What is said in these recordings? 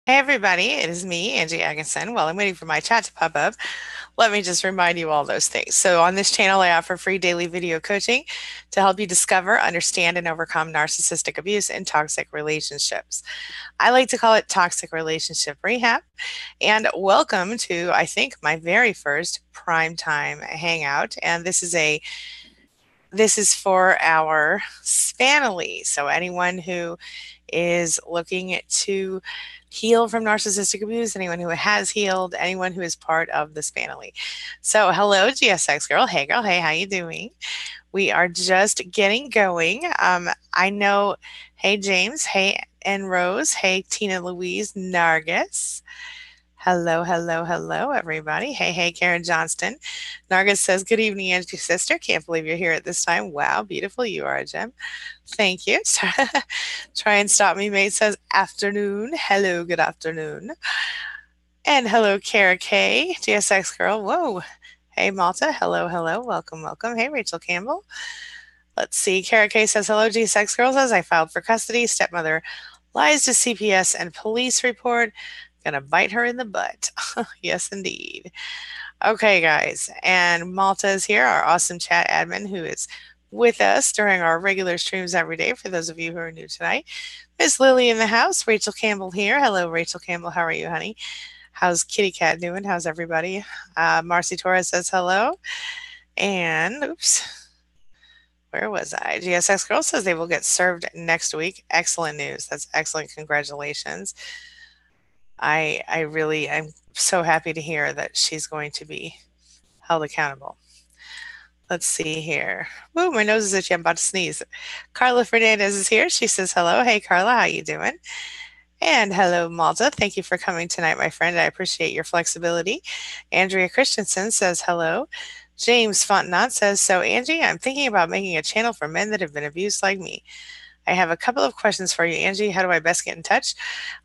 Hey everybody, it is me, Angie Atkinson. While I'm waiting for my chat to pop up, let me just remind you all those things. So on this channel, I offer free daily video coaching to help you discover, understand, and overcome narcissistic abuse and toxic relationships. I like to call it toxic relationship rehab. And welcome to, I think, my very first primetime hangout. And this is for our Spanily. So anyone who is looking to heal from narcissistic abuse, anyone who has healed, anyone who is part of the Spanily. So hello, GSX girl. Hey girl. Hey, how you doing? We are just getting going. I know, hey James, hey and Rose, hey Tina Louise Nargis. Hello, hello, hello, everybody. Hey, hey, Karen Johnston. Nargis says, good evening, Angie sister. Can't believe you're here at this time. Wow, beautiful you are, Jim. Thank you. Try and stop me, mate says, afternoon. Hello, good afternoon. And hello, Kara K, GSX girl. Whoa. Hey, Malta. Hello, hello. Welcome, welcome. Hey, Rachel Campbell. Let's see. Kara K says, hello, GSX girl says, I filed for custody. Stepmother lies to CPS and police report. Gonna bite her in the butt. Yes, indeed. Okay, guys. And Malta is here, our awesome chat admin who is with us during our regular streams every day. For those of you who are new tonight, Miss Lily in the house, Rachel Campbell here. Hello, Rachel Campbell. How are you, honey? How's Kitty Cat doing? How's everybody? Marcy Torres says hello. And oops, where was I? GSX Girl says they will get served next week. Excellent news. That's excellent. Congratulations. I really am so happy to hear that she's going to be held accountable. Let's see here. Woo, my nose is itchy. I'm about to sneeze. Carla Fernandez is here. She says hello. Hey, Carla, how you doing? And hello, Malta. Thank you for coming tonight, my friend. I appreciate your flexibility. Andrea Christensen says hello. James Fontenot says, so Angie, I'm thinking about making a channel for men that have been abused like me. I have a couple of questions for you, Angie. How do I best get in touch?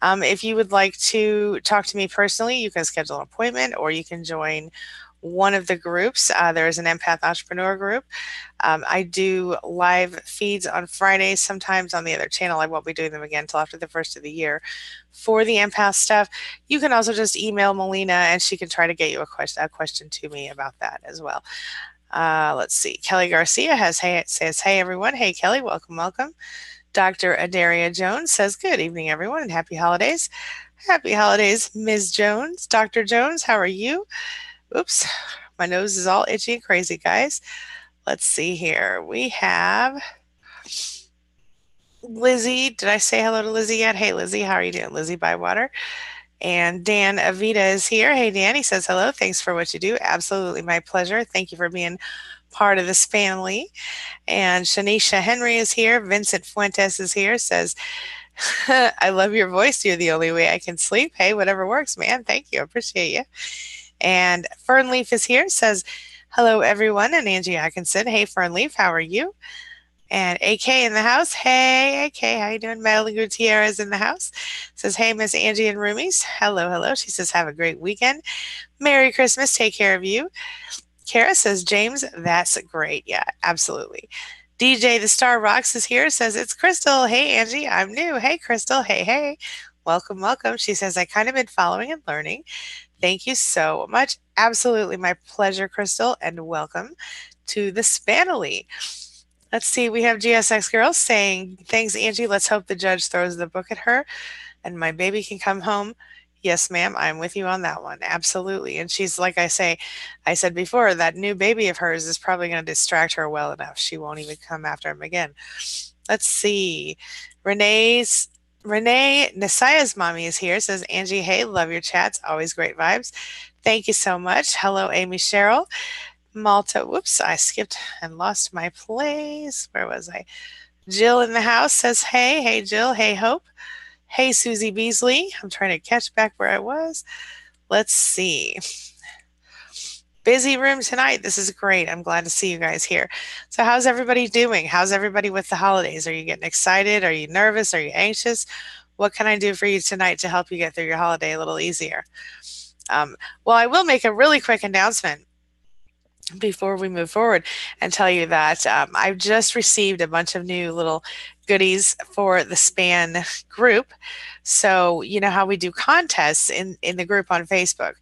If you would like to talk to me personally, you can schedule an appointment or you can join one of the groups. There is an empath entrepreneur group. I do live feeds on Fridays, sometimes on the other channel. I won't be doing them again until after the first of the year. For the empath stuff, you can also just email Melina and she can try to get you a question to me about that as well. Let's see. Kelly Garcia says, hey everyone. Hey Kelly, welcome, welcome. Dr. Adaria Jones says, good evening, everyone, and happy holidays. Happy holidays, Ms. Jones. Dr. Jones, how are you? Oops, my nose is all itchy and crazy, guys. Let's see here. We have Lizzie. Did I say hello to Lizzie yet? Hey, Lizzie, how are you doing? Lizzie Bywater. And Dan Avita is here. Hey, Dan, he says hello. Thanks for what you do. Absolutely my pleasure. Thank you for being part of this family. And Shanisha Henry is here. Vincent Fuentes is here. Says, I love your voice. You're the only way I can sleep. Hey, whatever works, man. Thank you. I appreciate you. And Fernleaf is here. Says, hello, everyone. And Angie Atkinson. Hey, Fernleaf, how are you? And AK in the house. Hey, AK, how you doing? Madeline Gutierrez in the house. Says, hey, Miss Angie and Roomies. Hello, hello. She says, have a great weekend. Merry Christmas. Take care of you. Kara says, James, that's great. Yeah, absolutely. DJ the Star Rocks is here. Says, it's Crystal. Hey, Angie, I'm new. Hey, Crystal. Hey, hey. Welcome, welcome. She says, I kind of been following and learning. Thank you so much. Absolutely my pleasure, Crystal, and welcome to the Spanily. Let's see, we have GSX Girls saying, thanks, Angie. Let's hope the judge throws the book at her and my baby can come home. Yes, ma'am, I'm with you on that one. Absolutely. And she's, like I said before, that new baby of hers is probably going to distract her well enough. She won't even come after him again. Let's see. Renee Nasia's mommy is here. Says, Angie, hey, love your chats. Always great vibes. Thank you so much. Hello, Amy Cheryl. Malta. Whoops, I skipped and lost my place. Where was I? Jill in the house says, hey, hey, Jill. Hey, Hope. Hey, Susie Beasley. I'm trying to catch back where I was. Let's see. Busy room tonight. This is great. I'm glad to see you guys here. So how's everybody doing? How's everybody with the holidays? Are you getting excited? Are you nervous? Are you anxious? What can I do for you tonight to help you get through your holiday a little easier? Well, I will make a really quick announcement. before we move forward and tell you that I've just received a bunch of new little goodies for the SPAN group. So, you know how we do contests in the group on Facebook.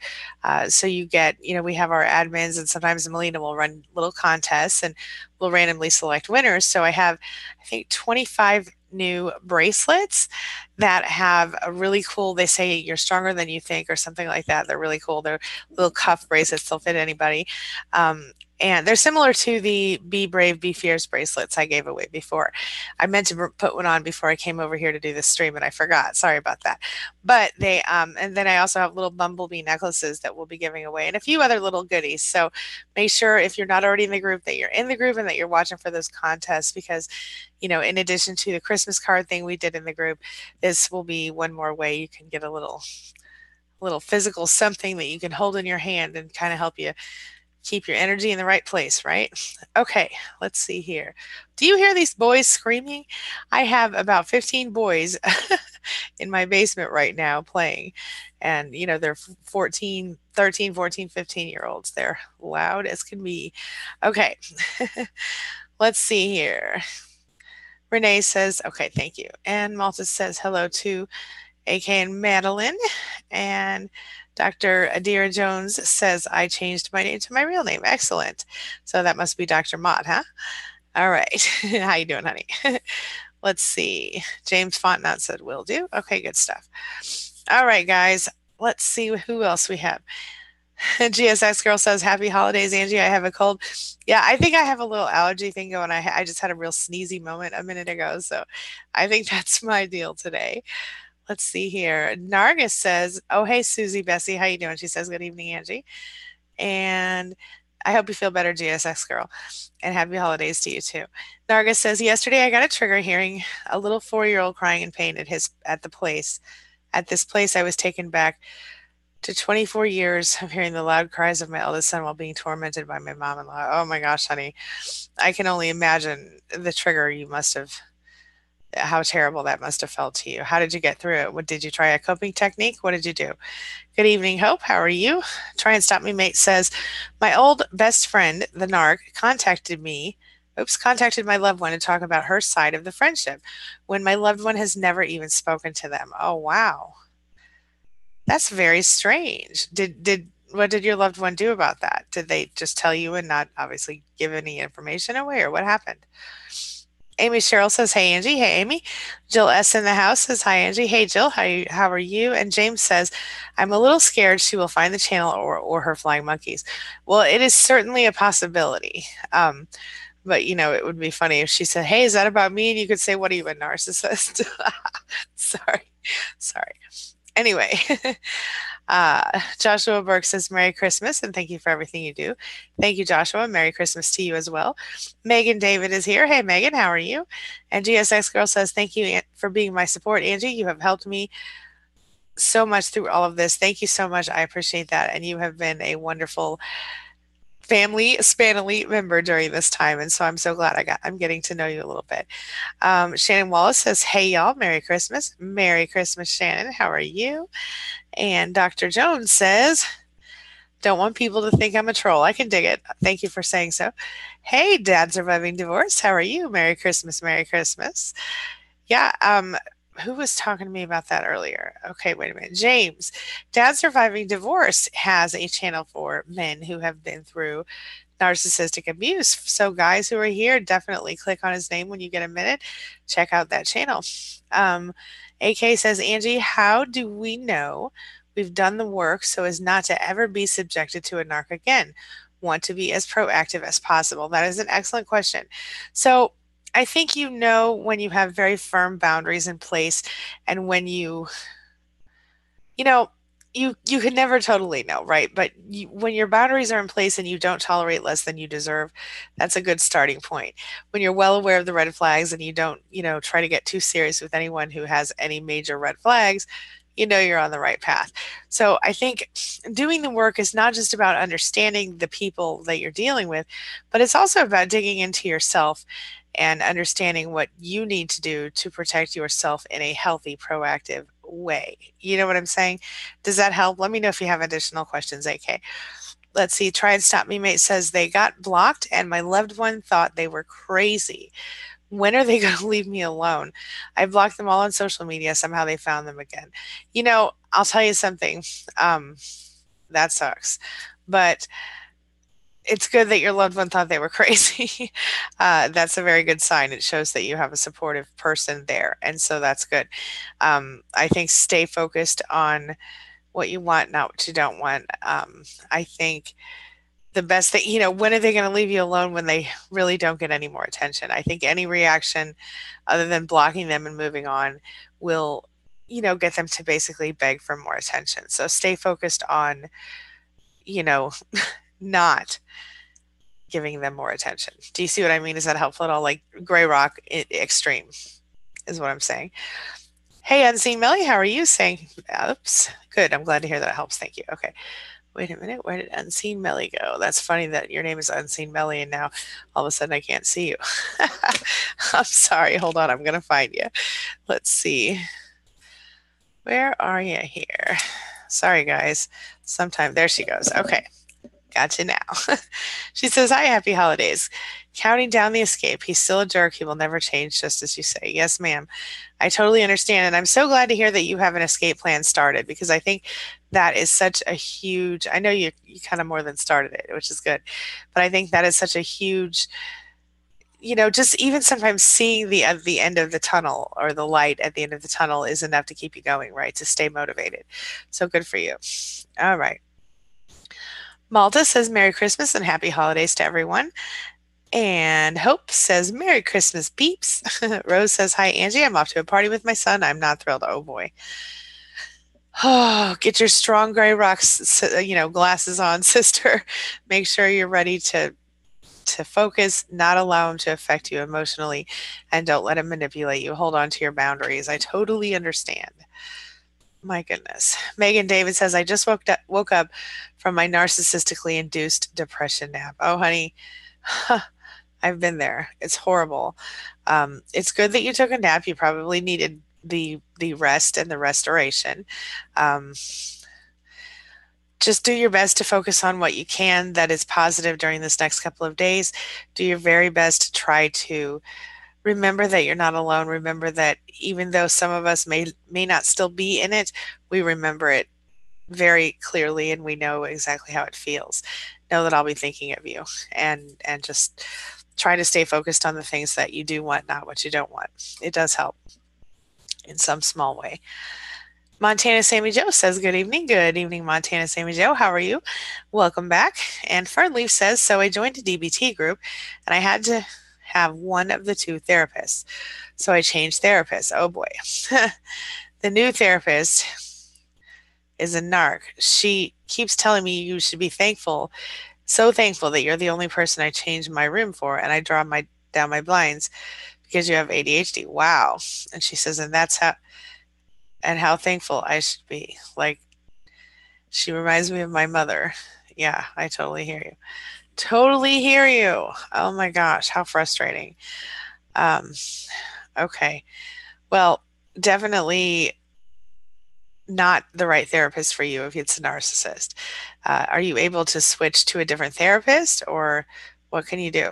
So you get, we have our admins, and sometimes Melina will run little contests and we'll randomly select winners. So I have, I think, 25 new bracelets that have a really cool, they say you're stronger than you think or something like that. They're really cool. They're little cuff bracelets. They'll fit anybody. And they're similar to the Be Brave, Be Fierce bracelets I gave away before. I meant to put one on before I came over here to do this stream, and I forgot. Sorry about that. But they, and then I also have little bumblebee necklaces that we'll be giving away, and a few other little goodies. So make sure if you're not already in the group that you're in the group and that you're watching for those contests, because, in addition to the Christmas card thing we did in the group, this will be one more way you can get a little physical something that you can hold in your hand and kind of help you keep your energy in the right place, right? Okay, let's see here. Do you hear these boys screaming? I have about 15 boys in my basement right now playing. And, they're 14, 13, 14, 15-year olds. They're loud as can be. Okay, let's see here. Renee says, okay, thank you. And Malta says hello to AK and Madeline. And Dr. Adira Jones says, I changed my name to my real name. Excellent. So that must be Dr. Mott, huh? All right. How you doing, honey? Let's see. James Fontenot said, will do. Okay, good stuff. All right, guys. Let's see who else we have. GSX Girl says, happy holidays, Angie. I have a cold. Yeah, I think I have a little allergy thing going. I just had a real sneezy moment a minute ago. So I think that's my deal today. Let's see here. Nargis says, oh, hey, Susie Bessie. How you doing? She says, good evening, Angie. And I hope you feel better, GSX Girl. And happy holidays to you, too. Nargis says, yesterday I got a trigger hearing a little 4-year-old crying in pain at the place. At this place, I was taken back to 24 years of hearing the loud cries of my eldest son while being tormented by my mom-in-law. Oh, my gosh, honey. I can only imagine the trigger you must have, how terrible that must have felt to you. How did you get through it? What did you try a coping technique? What did you do? Good evening, Hope. How are you? Try and Stop Me Mate says, my old best friend, the narc, contacted my loved one to talk about her side of the friendship when my loved one has never even spoken to them. Oh, wow. That's very strange. What did your loved one do about that? Did they just tell you and not obviously give any information away, or what happened? Amy Cheryl says, hey, Angie. Hey, Amy. Jill S. in the house says, hi, Angie. Hey, Jill. How are you? And James says, I'm a little scared she will find the channel or her flying monkeys. Well, it is certainly a possibility. But, it would be funny if she said, hey, is that about me? And you could say, what are you, a narcissist? Sorry. Anyway, Joshua Burke says, Merry Christmas, and thank you for everything you do. Thank you, Joshua. Merry Christmas to you as well. Megan David is here. Hey, Megan, how are you? And GSX Girl says, thank you for being my support, Angie. You have helped me so much through all of this. Thank you so much. I appreciate that. And you have been a wonderful family Spanily member during this time, and so I'm so glad I'm getting to know you a little bit. Shannon Wallace says, hey y'all, Merry Christmas. Merry Christmas, Shannon. How are you? And Dr. Jones says, don't want people to think I'm a troll. I can dig it. Thank you for saying so. Hey, Dad Surviving Divorce. How are you? Merry Christmas. Merry Christmas. Yeah, who was talking to me about that earlier? Okay, wait a minute. James, Dad Surviving Divorce has a channel for men who have been through narcissistic abuse. So guys who are here, definitely click on his name when you get a minute. Check out that channel. AK says, Angie, how do we know we've done the work so as not to ever be subjected to a narc again? Want to be as proactive as possible? That is an excellent question. So I think when you have very firm boundaries in place, and when you can never totally know, right? But when your boundaries are in place and you don't tolerate less than you deserve, that's a good starting point. When you're well aware of the red flags and you don't, try to get too serious with anyone who has any major red flags, you're on the right path. So I think doing the work is not just about understanding the people that you're dealing with, but it's also about digging into yourself and understanding what you need to do to protect yourself in a healthy, proactive way. You know what I'm saying? Does that help? Let me know if you have additional questions, AK. Let's see. Try and Stop Me Mate says they got blocked and my loved one thought they were crazy. When are they going to leave me alone? I blocked them all on social media. Somehow they found them again. I'll tell you something. Um, that sucks. But it's good that your loved one thought they were crazy. That's a very good sign. It shows that you have a supportive person there. And so that's good. I think stay focused on what you want, not what you don't want. I think the best thing, when are they going to leave you alone? When they really don't get any more attention. I think any reaction other than blocking them and moving on will, get them to basically beg for more attention. So stay focused on, not giving them more attention. Do you see what I mean? Is that helpful at all? Like gray rock extreme is what I'm saying. Hey, Unseen Melly, how are you saying? Oops. Good. I'm glad to hear that it helps. Thank you. Okay. Wait a minute. Where did Unseen Melly go? That's funny that your name is Unseen Melly and now all of a sudden I can't see you. I'm sorry. Hold on. I'm going to find you. Let's see. Where are you here? Sorry, guys. Sometime. There she goes. Okay. Gotcha now. She says, hi, happy holidays. Counting down the escape. He's still a jerk. He will never change, just as you say. Yes, ma'am. I totally understand. And I'm so glad to hear that you have an escape plan started, because I think that is such a huge, I know you kind of more than started it, which is good. But I think that is such a huge, just even sometimes seeing the end of the tunnel or the light at the end of the tunnel is enough to keep you going, right? To stay motivated. So good for you. All right. Malta says Merry Christmas and Happy Holidays to everyone. And Hope says Merry Christmas, peeps. Rose says, hi, Angie. I'm off to a party with my son. I'm not thrilled. Oh, boy. Oh, get your strong gray rocks, glasses on, sister. Make sure you're ready to focus, not allow them to affect you emotionally, and don't let them manipulate you. Hold on to your boundaries. I totally understand. My goodness. Megan David says, I just woke up from my narcissistically induced depression nap. Oh, honey, I've been there. It's horrible. It's good that you took a nap. You probably needed the rest and the restoration. Just do your best to focus on what you can that is positive during this next couple of days. Do your very best to try to remember that you're not alone. Remember that even though some of us may not still be in it, we remember it very clearly and we know exactly how it feels. Know that I'll be thinking of you, and just try to stay focused on the things that you do want, not what you don't want. It does help in some small way. Montana Sammy Joe says, good evening. Good evening, Montana Sammy Joe. How are you? Welcome back. And Fernleaf says, so I joined a DBT group and I had to have one of the two therapists. So I changed therapists. Oh boy. The new therapist is a narc. She keeps telling me you should be thankful, so thankful that you're the only person I changed my room for and I draw down my blinds because you have ADHD. Wow. And she says, and that's how thankful I should be. Like, she reminds me of my mother. Yeah, I totally hear you. Totally hear you. Oh my gosh, how frustrating. Okay. Well, definitely not the right therapist for you if it's a narcissist. Are you able to switch to a different therapist, or what can you do?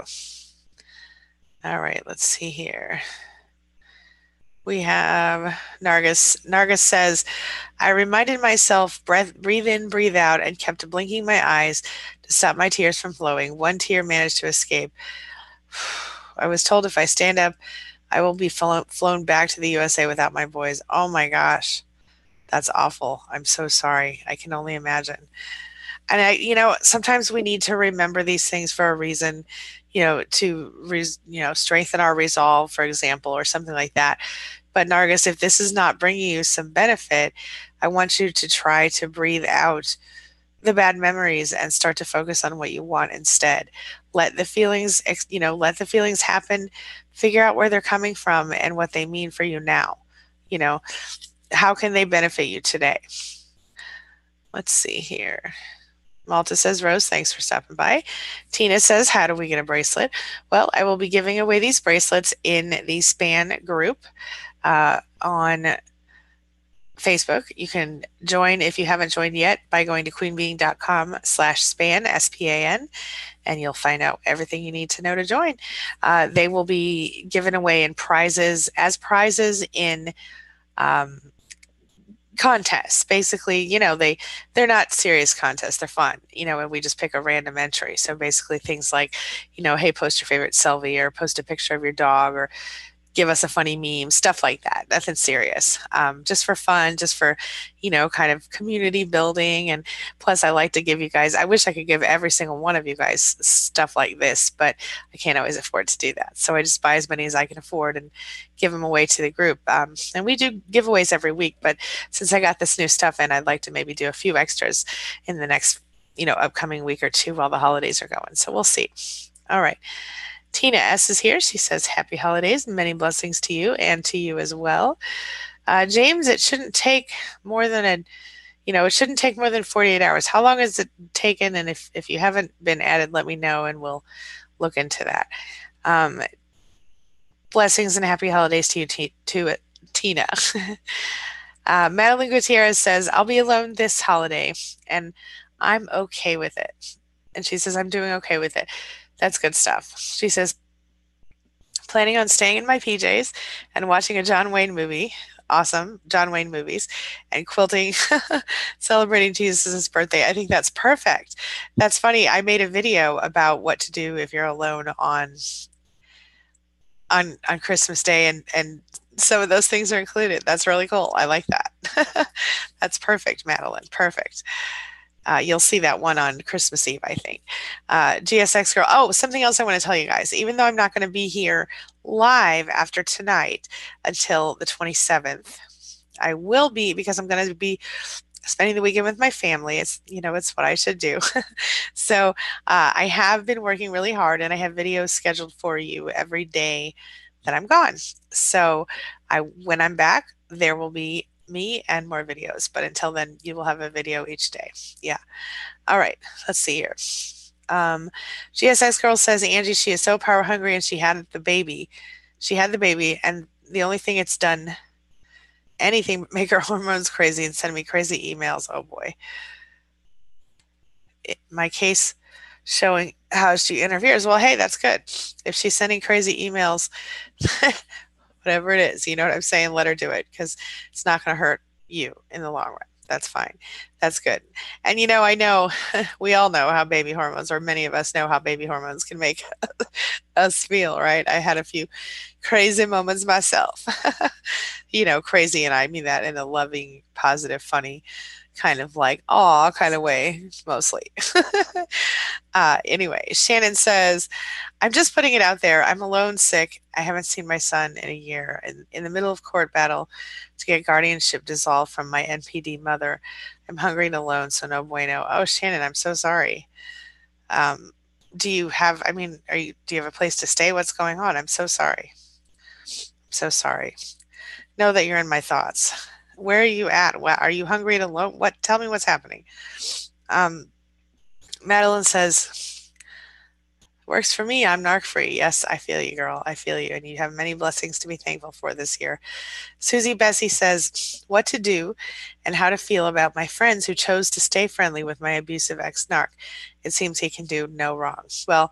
All right, let's see here. We have Nargis. Nargis says, I reminded myself, breathe in, breathe out, and kept blinking my eyes to stop my tears from flowing. One tear managed to escape. I was told if I stand up, I will be flown back to the USA without my boys. Oh my gosh. That's awful. I'm so sorry. I can only imagine. And sometimes we need to remember these things for a reason, to strengthen our resolve, for example, or something like that. But Nargis, if this is not bringing you some benefit, I want you to try to breathe out the bad memories and start to focus on what you want instead. Let the feelings, let the feelings happen. Figure out where they're coming from and what they mean for you now. How can they benefit you today? Let's see here. Malta says, Rose, thanks for stopping by. Tina says, how do we get a bracelet? Well, I will be giving away these bracelets in the SPAN group on Facebook. You can join if you haven't joined yet by going to queenbeing.com/span, SPAN, and you'll find out everything you need to know to join. They will be given away in prizes as prizes in um, contests. Basically, they're not serious contests. They're fun, and we just pick a random entry. So basically things like, hey, post your favorite selfie or post a picture of your dog or give us a funny meme, stuff like that. Nothing serious. Just for fun, just for, kind of community building. And plus, I like to give you guys, I wish I could give every single one of you guys stuff like this, but I can't always afford to do that. So I just buy as many as I can afford and give them away to the group. And we do giveaways every week, but since I got this new stuff in, I'd like to maybe do a few extras in the next, upcoming week or two while the holidays are going. So we'll see. All right. Tina S. is here. She says, Happy holidays and many blessings to you and to you as well. James, it shouldn't take more than it shouldn't take more than 48 hours. How long has it taken? And if you haven't been added, let me know and we'll look into that. Blessings and happy holidays to you, Tina. Madeline Gutierrez says, I'll be alone this holiday and I'm okay with it. And she says, I'm doing okay with it. That's good stuff. She says, planning on staying in my PJs and watching a John Wayne movie. Awesome. John Wayne movies and quilting, celebrating Jesus' birthday. I think that's perfect. That's funny. I made a video about what to do if you're alone on Christmas Day and some of those things are included. That's really cool. I like that. That's perfect, Madeline. Perfect. You'll see that one on Christmas Eve, I think. GSX Girl. Oh, something else I want to tell you guys. Even though I'm not going to be here live after tonight until the 27th, I will be because I'm going to be spending the weekend with my family. It's what I should do. So I have been working really hard and I have videos scheduled for you every day that I'm gone. So when I'm back, there will be me and more videos. But until then, you will have a video each day. Yeah. All right. Let's see here. GSX Girl says, Angie, she is so power hungry and she had the baby. She had the baby, and the only thing it's done anything but make her hormones crazy and send me crazy emails. Oh boy. My case showing how she interferes. Well, hey, that's good. If she's sending crazy emails, whatever it is, you know what I'm saying? Let her do it because it's not going to hurt you in the long run. That's fine. That's good. And I know we all know how baby hormones, or many of us know how baby hormones can make us feel, right? I had a few crazy moments myself. Crazy, and I mean that in a loving, positive, funny kind of like aw kind of way, mostly. Anyway, Shannon says, I'm just putting it out there. I'm alone, sick. I haven't seen my son in a year. And in the middle of court battle to get guardianship dissolved from my NPD mother. I'm hungry and alone, so no bueno. Oh, Shannon, I'm so sorry. Do you have, do you have a place to stay? What's going on? I'm so sorry. I'm so sorry. Know that you're in my thoughts. Where are you at? Are you hungry and alone? Tell me what's happening. Madeline says, works for me. I'm narc free. Yes, I feel you, girl. I feel you. And you have many blessings to be thankful for this year. Susie Bessie says, what to do and how to feel about my friends who chose to stay friendly with my abusive ex-narc. It seems he can do no wrong. Well,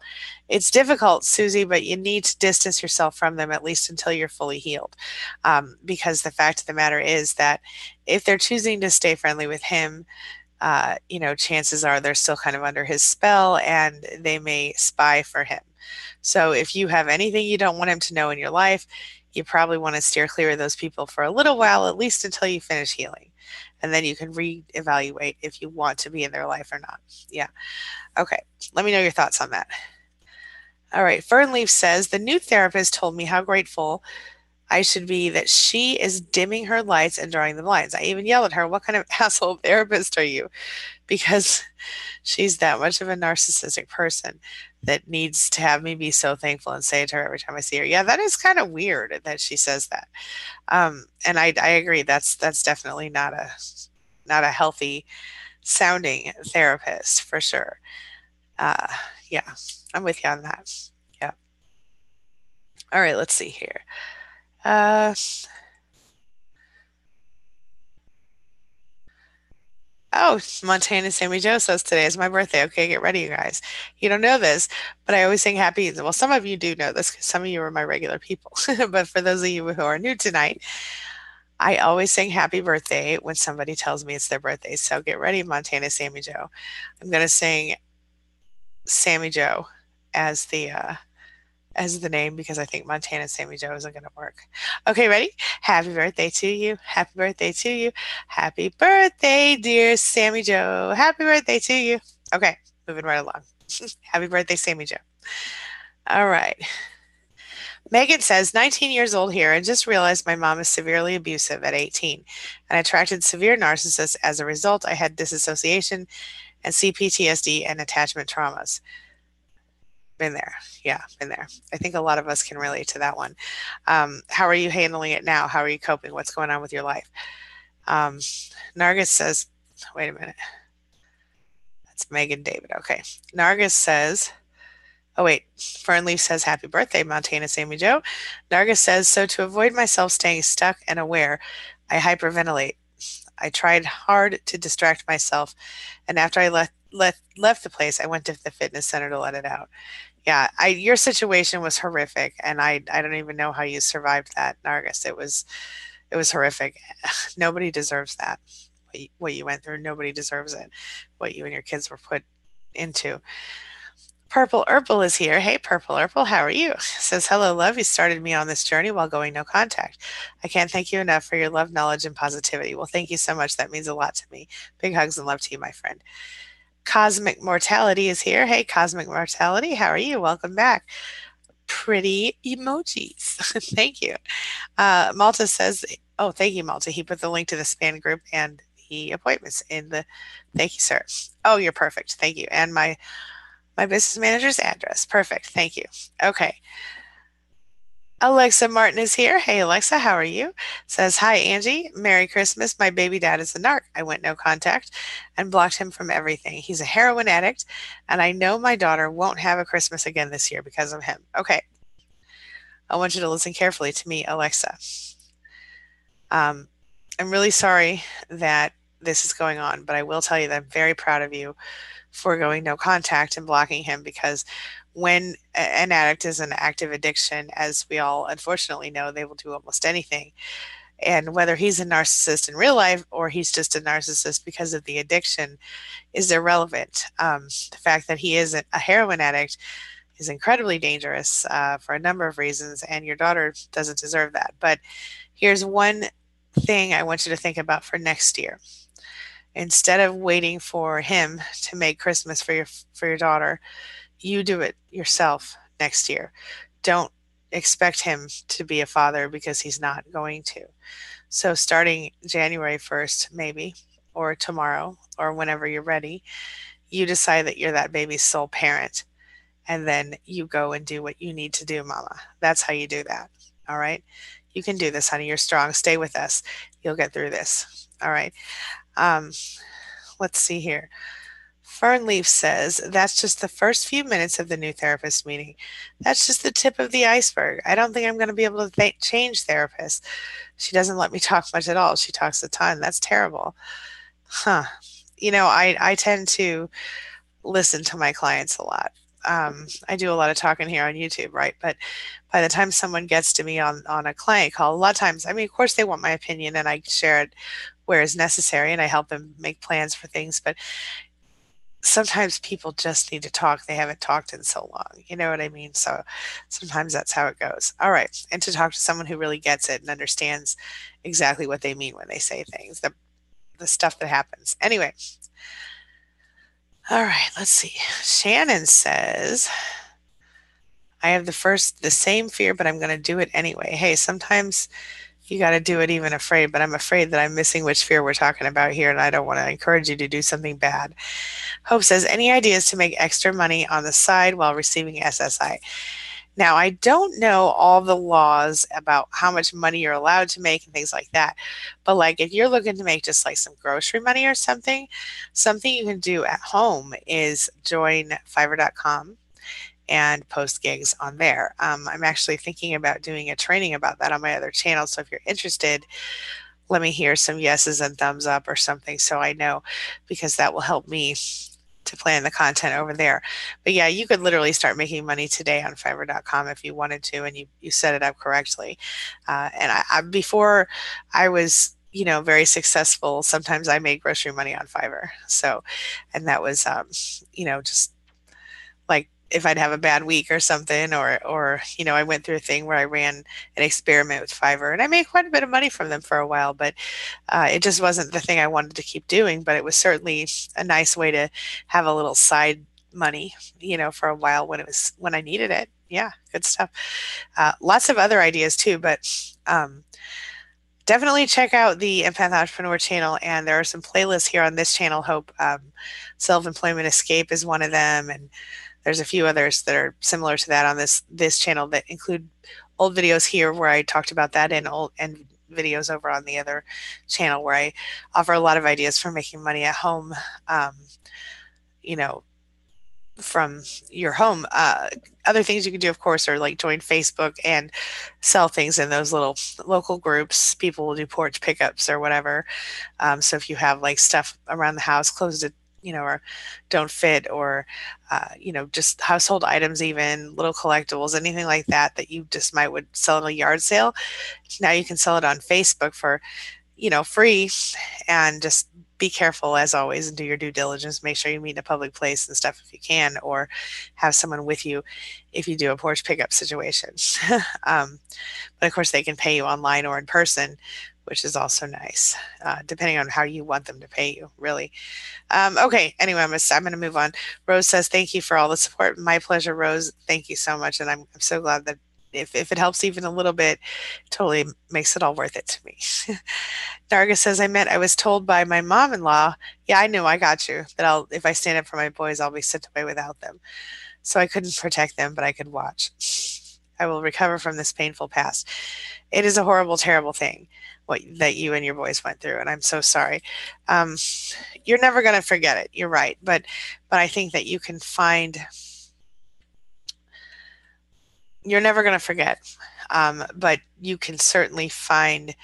it's difficult, Susie, but you need to distance yourself from them at least until you're fully healed. Because the fact of the matter is that if they're choosing to stay friendly with him, chances are they're still kind of under his spell and they may spy for him. So if you have anything you don't want him to know in your life, you probably want to steer clear of those people for a little while, at least until you finish healing. And then you can reevaluate if you want to be in their life or not. Yeah. Okay. Let me know your thoughts on that. All right. Fernleaf says, the new therapist told me how grateful I should be that she is dimming her lights and drawing the blinds. I even yelled at her, what kind of asshole therapist are you? Because she's that much of a narcissistic person that needs to have me be so thankful and say it to her every time I see her. Yeah, that is kind of weird that she says that. And I agree. That's definitely not a healthy sounding therapist for sure. Yeah, I'm with you on that. Yeah. All right, let's see here. Oh, Montana Sammy Joe says today is my birthday. Okay, get ready, you guys. You don't know this, but I always sing happy. Well, some of you do know this because some of you are my regular people. But for those of you who are new tonight, I always sing happy birthday when somebody tells me it's their birthday. So get ready, Montana Sammy Joe. I'm going to sing Sammy Joe as the name because I think Montana Sammy Joe isn't going to work. Okay, ready? Happy birthday to you. Happy birthday to you. Happy birthday, dear Sammy Joe. Happy birthday to you. Okay, moving right along. Happy birthday, Sammy Joe. All right. Megan says, 19 years old here and just realized my mom is severely abusive at 18 and attracted severe narcissists. As a result, I had disassociation and CPTSD and attachment traumas. Been there. Yeah, been there. I think a lot of us can relate to that one. How are you handling it now? How are you coping? What's going on with your life? Um, Nargis says, wait a minute. That's Megan David. Okay. Nargis says, oh, wait. Fernleaf says, happy birthday, Montana Sammy Joe. Nargis says, so to avoid myself staying stuck and aware, I hyperventilate. I tried hard to distract myself, and after I left the place, I went to the fitness center to let it out. Yeah, your situation was horrific, and I don't even know how you survived that, Nargis. It was horrific. Nobody deserves that. What you went through, nobody deserves it. What you and your kids were put into. Purple Urple is here. Hey, Purple Urple, how are you? Says, hello, love. You started me on this journey while going no contact. I can't thank you enough for your love, knowledge, and positivity. Well, thank you so much. That means a lot to me. Big hugs and love to you, my friend. Cosmic Mortality is here. Hey, Cosmic Mortality, how are you? Welcome back. Pretty emojis. Thank you. Malta says, oh, thank you, Malta. He put the link to the span group and the appointments in the, thank you, sir. Oh, you're perfect. Thank you. And my business manager's address. Perfect. Thank you. Okay. Alexa Martin is here. Hey, Alexa, how are you? Says, hi, Angie. Merry Christmas. My baby dad is a narc. I went no contact and blocked him from everything. He's a heroin addict, and I know my daughter won't have a Christmas again this year because of him. Okay. I want you to listen carefully to me, Alexa. I'm really sorry that this is going on, but I will tell you that I'm very proud of you for going no contact and blocking him because when an addict is an active addiction, as we all unfortunately know, they will do almost anything. And whether he's a narcissist in real life or he's just a narcissist because of the addiction is irrelevant. The fact that he is a heroin addict is incredibly dangerous for a number of reasons, and your daughter doesn't deserve that. But here's one thing I want you to think about for next year. Instead of waiting for him to make Christmas for your daughter, you do it yourself next year. Don't expect him to be a father because he's not going to. So starting January 1st, maybe, or tomorrow, or whenever you're ready, you decide that you're that baby's sole parent. And then you go and do what you need to do, mama. That's how you do that. All right. You can do this, honey. You're strong. Stay with us. You'll get through this. All right. Let's see here. Fernleaf says, that's just the first few minutes of the new therapist meeting. That's just the tip of the iceberg. I don't think I'm going to be able to change therapists. She doesn't let me talk much at all. She talks a ton. That's terrible. Huh. I tend to listen to my clients a lot. I do a lot of talking here on YouTube, right? But by the time someone gets to me on a client call, a lot of times, I mean, of course they want my opinion and I share it where it's necessary and I help them make plans for things. But sometimes people just need to talk. They haven't talked in so long. You know what I mean? So sometimes that's how it goes. All right. And to talk to someone who really gets it and understands exactly what they mean when they say things, the stuff that happens. Anyway. All right. Let's see. Shannon says, I have the same fear, but I'm going to do it anyway. Hey, sometimes you got to do it even afraid, but I'm afraid that I'm missing which fear we're talking about here, and I don't want to encourage you to do something bad. Hope says, any ideas to make extra money on the side while receiving SSI? Now, I don't know all the laws about how much money you're allowed to make and things like that, but like if you're looking to make just like some grocery money or something you can do at home is join Fiverr.com and post gigs on there. I'm actually thinking about doing a training about that on my other channel. So if you're interested, let me hear some yeses and thumbs up or something so I know, because that will help me to plan the content over there. But yeah, you could literally start making money today on Fiverr.com if you wanted to, and you set it up correctly. And before I was, very successful, sometimes I made grocery money on Fiverr. So, and that was, just like if I'd have a bad week or something, or I went through a thing where I ran an experiment with Fiverr, and I made quite a bit of money from them for a while, but it just wasn't the thing I wanted to keep doing. But it was certainly a nice way to have a little side money, for a while when I needed it. Yeah, good stuff. Lots of other ideas too, but um, definitely check out the Empath Entrepreneur channel. And there are some playlists here on this channel. Hope Self-Employment Escape is one of them, and there's a few others that are similar to that on this channel that include old videos here where I talked about that, and videos over on the other channel where I offer a lot of ideas for making money at home, um, you know, from your home. Other things you can do, of course, are like join Facebook and sell things in those little local groups. People will do porch pickups or whatever. So if you have like stuff around the house, clothes that or don't fit, or just household items, even little collectibles, anything like that that you just might would sell in a yard sale. Now you can sell it on Facebook for free, and just be careful as always and do your due diligence. Make sure you meet in a public place and stuff if you can, or have someone with you if you do a porch pickup situation. um, but of course, they can pay you online or in person, which is also nice, depending on how you want them to pay you, really. Okay, anyway, I'm gonna move on. Rose says, thank you for all the support. My pleasure, Rose. Thank you so much. And I'm so glad that if it helps even a little bit, totally makes it all worth it to me. Darga says, I was told by my mom-in-law, yeah, I knew, I got you, that if I stand up for my boys, I'll be sent away without them. So I couldn't protect them, but I could watch. I will recover from this painful past. It is a horrible, terrible thing that you and your boys went through, and I'm so sorry. Um, you're never going to forget it. You're right, but I think that you can find. You're never going to forget, but you can certainly find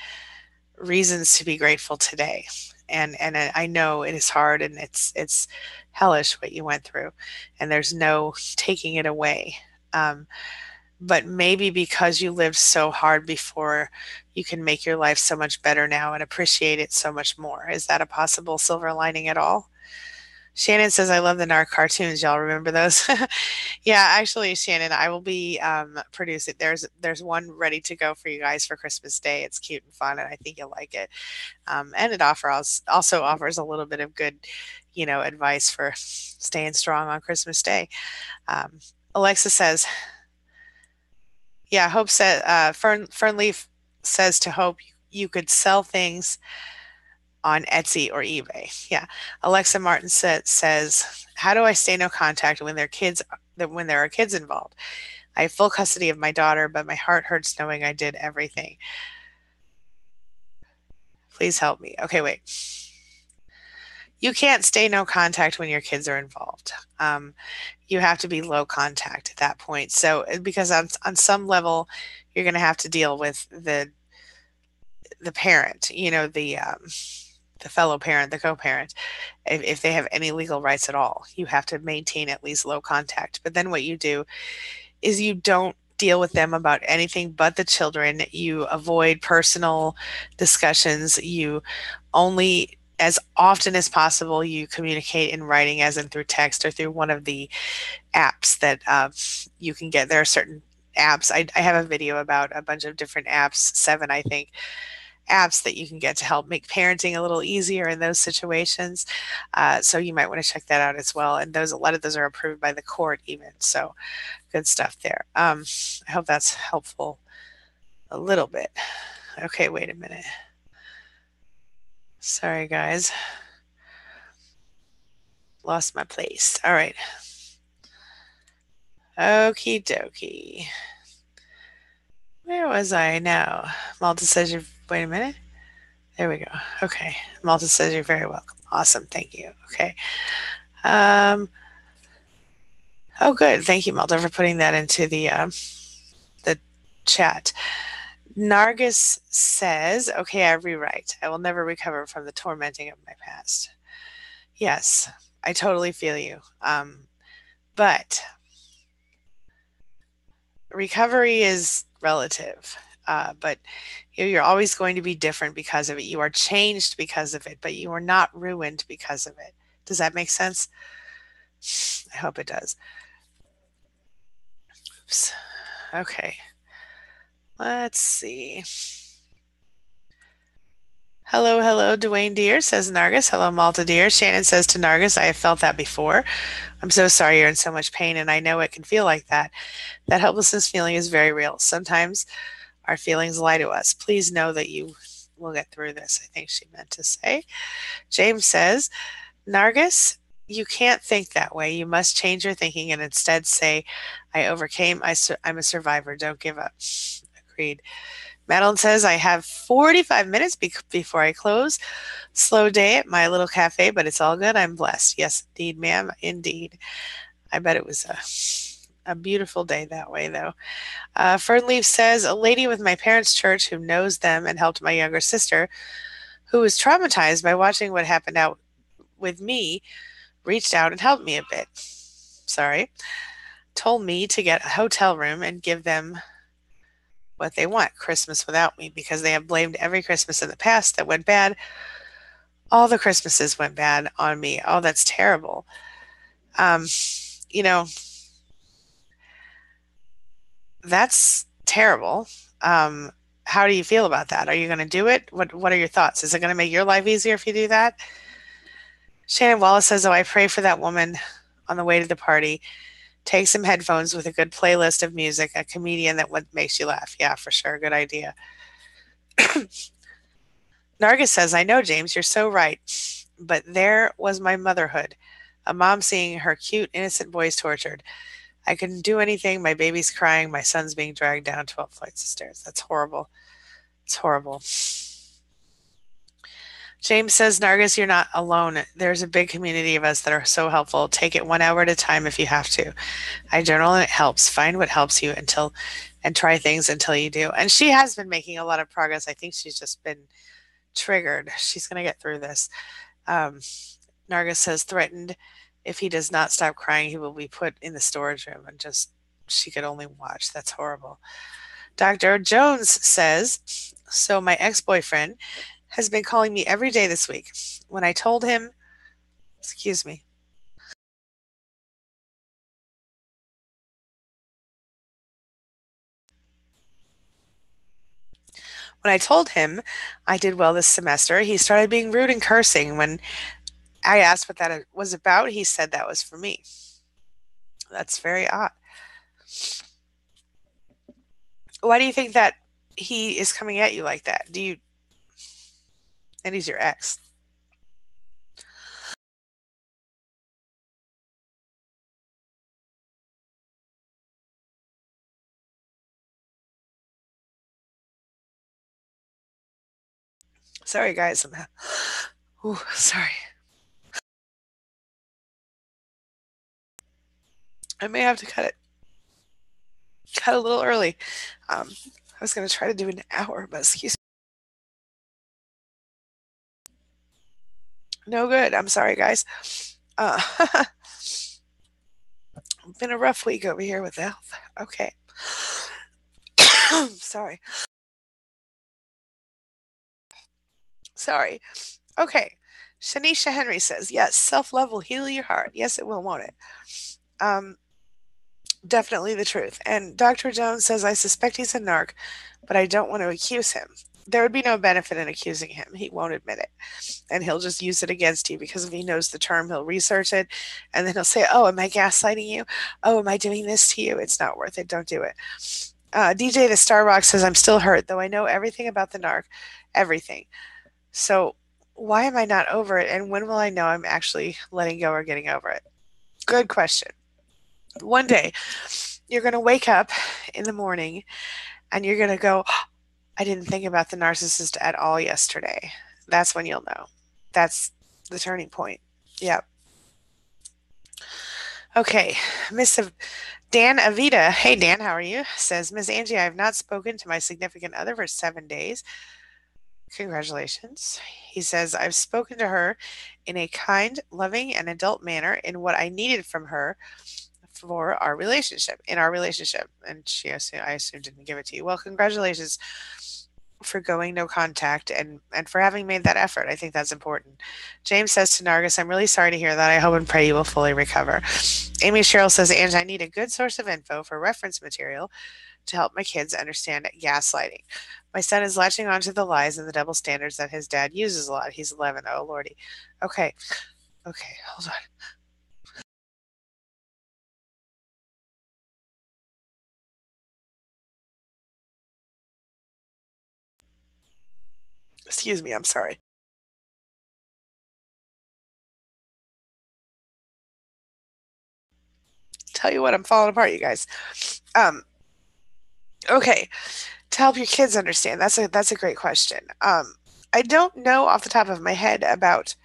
reasons to be grateful today. And I know it is hard, and it's hellish what you went through, and there's no taking it away. But maybe because you lived so hard before, you can make your life so much better now and appreciate it so much more. Is that a possible silver lining at all? Shannon says, I love the Narc cartoons. Y'all remember those? Yeah, actually, Shannon, I will be producing. There's one ready to go for you guys for Christmas Day. It's cute and fun, and I think you'll like it. And it also offers a little bit of good, advice for staying strong on Christmas Day. Alexa says, yeah, Hope said, Fernleaf says to Hope, you could sell things on Etsy or eBay. Yeah. Alexa Martin says, how do I stay no contact when there are kids involved? I have full custody of my daughter, but my heart hurts knowing I did everything. Please help me. Okay, wait. You can't stay no contact when your kids are involved. You have to be low contact at that point. So, because on some level, you're going to have to deal with the parent, the fellow parent, the co-parent, if they have any legal rights at all. You have to maintain at least low contact. But then what you do is you don't deal with them about anything but the children. You avoid personal discussions. You only, as often as possible, you communicate in writing, as in through text or through one of the apps that you can get. There are certain apps. I have a video about a bunch of different apps, 7, I think, apps that you can get to help make parenting a little easier in those situations. So you might want to check that out as well. And a lot of those are approved by the court even. So good stuff there. I hope that's helpful a little bit. Okay, wait a minute. Sorry, guys. Lost my place. All right. Okie dokie. Where was I now? Malta says you're, wait a minute. There we go. Okay. Malta says you're very welcome. Awesome. Thank you. Okay. Oh, good. Thank you, Malta, for putting that into the chat. Nargis says, okay, I rewrite. I will never recover from the tormenting of my past. Yes, I totally feel you. But recovery is relative. But you're always going to be different because of it. You are changed because of it, but you are not ruined because of it. Does that make sense? I hope it does. Oops. Okay. Let's see. Hello, hello, Dwayne Deer, says Nargis. Hello, Malta Deer. Shannon says to Nargis, I have felt that before. I'm so sorry you're in so much pain, and I know it can feel like that. That helplessness feeling is very real. Sometimes our feelings lie to us. Please know that you will get through this, I think she meant to say. James says, Nargis, you can't think that way. You must change your thinking and instead say, I overcame. I'm a survivor. Don't give up. Agreed. Madeline says, I have 45 minutes before I close. Slow day at my little cafe, but it's all good. I'm blessed. Yes, indeed, ma'am. Indeed. I bet it was a beautiful day that way, though. Fernleaf says, a lady with my parents' church who knows them and helped my younger sister, who was traumatized by watching what happened out with me, reached out and helped me a bit. Sorry. Told me to get a hotel room and give them what they want, Christmas without me, because they have blamed every Christmas in the past that went bad. All the Christmases went bad on me. Oh, that's terrible. Um, you know, that's terrible. Um, how do you feel about that? Are you going to do it? What are your thoughts? Is it going to make your life easier if you do that? Shannon Wallace says, "Oh, I pray for that woman on the way to the party. Take some headphones with a good playlist of music, a comedian that makes you laugh. Yeah, for sure. Good idea." Nargis says, I know, James, you're so right. But there was my motherhood. A mom seeing her cute, innocent boys tortured. I couldn't do anything. My baby's crying. My son's being dragged down 12 flights of stairs. That's horrible. It's horrible. James says, Nargis, you're not alone. There's a big community of us that are so helpful. Take it 1 hour at a time if you have to. I journal and it helps. Find what helps you and try things until you do. And she has been making a lot of progress. I think she's just been triggered. She's going to get through this. Um, Nargis says, threatened if he does not stop crying, he will be put in the storage room and just, she could only watch. That's horrible. Dr. Jones says, so my ex boyfriend has been calling me every day this week. When I told him, excuse me, when I told him I did well this semester, he started being rude and cursing. When I asked what that was about, he said that was for me. That's very odd. Why do you think that he is coming at you like that? And he's your ex. Sorry, guys. Sorry. I may have to cut a little early. I was going to try to do an hour, but excuse me. No good. I'm sorry, guys. Uh, been a rough week over here with health. Okay. Sorry. Sorry. Okay. Shanisha Henry says, yes, self love will heal your heart. Yes, it will, won't it? Um, Definitely the truth. And Dr. Jones says, I suspect he's a narc, but I don't want to accuse him. There would be no benefit in accusing him. He won't admit it. And he'll just use it against you because if he knows the term, he'll research it and then he'll say, oh, am I gaslighting you? Oh, am I doing this to you? It's not worth it. Don't do it. DJ the Starbucks says, I'm still hurt, though I know everything about the narc, everything. So why am I not over it? And when will I know I'm actually letting go or getting over it? Good question. One day, you're going to wake up in the morning and you're going to go, oh, I didn't think about the narcissist at all yesterday. That's when you'll know. That's the turning point. Yeah. Okay, Miss Dan Avita. Hey Dan, how are you? Says Miss Angie, I have not spoken to my significant other for 7 days. Congratulations. He says, I've spoken to her in a kind, loving, and adult manner in what I needed from her for our relationship, in our relationship. And I assume, didn't give it to you. Well, congratulations for going no contact and for having made that effort. I think that's important. James says to Nargis, I'm really sorry to hear that. I hope and pray you will fully recover. Amy Cheryl says, Ange, I need a good source of info for reference material to help my kids understand gaslighting. My son is latching onto the lies and the double standards that his dad uses a lot. He's 11. Oh, Lordy. Okay. Okay. Hold on. Excuse me. I'm sorry. Tell you what, I'm falling apart, you guys. Um, okay. To help your kids understand, that's a great question. I don't know off the top of my head about